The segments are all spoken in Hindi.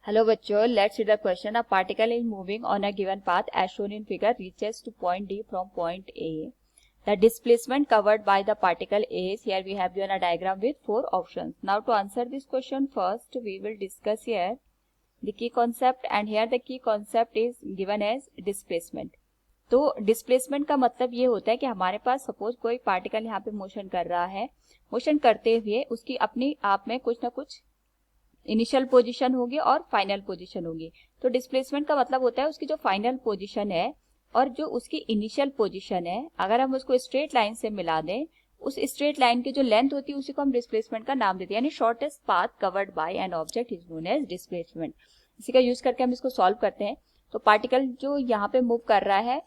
Hello बच्चों, let's see the question. A particle is moving on a given path as shown in figure reaches to point D from point A. The displacement covered by the particle is, here we have given a diagram with 4 options. Now to answer this question first we will discuss here the key concept, and here the key concept is given as displacement. तो डिस्प्लेसमेंट का मतलब ये होता है कि हमारे पास सपोज कोई पार्टिकल यहाँ पे मोशन कर रहा है, मोशन करते हुए उसकी अपनी आप में कुछ ना कुछ इनिशियल पोजीशन होगी और फाइनल पोजीशन होगी. तो डिस्प्लेसमेंट का मतलब होता है उसकी जो फाइनल पोजीशन है और जो उसकी इनिशियल पोजीशन है, अगर हम उसको स्ट्रेट लाइन से मिला दें, उस स्ट्रेट लाइन की जो लेंथ होती है उसी को हम डिस्प्लेसमेंट का नाम देते हैं. यानी shortest path covered by an object is known as displacement. इसी का यूज करके हम इसको सॉल्व करते हैं. तो पार्टिकल जो यहाँ पे मूव कर रहा है,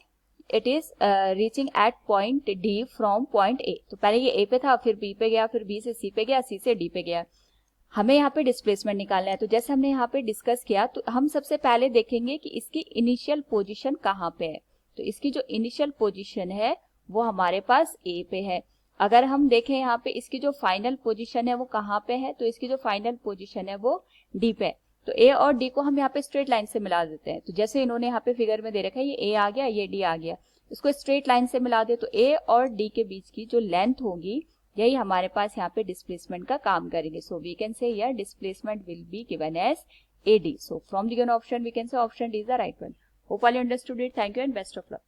it is reaching at point D from point A. तो पहले ये ए पे था, फिर बी पे गया, फिर बी से सी पे गया, सी से डी पे गया. हमें यहाँ पे डिस्प्लेसमेंट निकालना है. तो जैसे हमने यहाँ पे डिस्कस किया, तो हम सबसे पहले देखेंगे कि इसकी इनिशियल पोजीशन कहाँ पे है. तो इसकी जो इनिशियल पोजीशन है वो हमारे पास ए पे है. अगर हम देखें यहाँ पे इसकी जो फाइनल पोजीशन है वो कहाँ पे है, तो इसकी जो फाइनल पोजीशन है वो डी पे है. तो ए और डी को हम यहाँ पे स्ट्रेट लाइन से मिला देते हैं. तो जैसे इन्होंने यहाँ पे फिगर में दे रखा है, ये ए आ गया, ये डी आ गया, इसको स्ट्रेट लाइन से मिला दे तो ए और डी के बीच की जो लेंथ होगी यही हमारे पास यहाँ पे डिस्प्लेसमेंट का काम करेंगे. So we can say here displacement will be given as AD. So from the given option we can say option D is the right one. Hope all you understood it. Thank you and best of luck.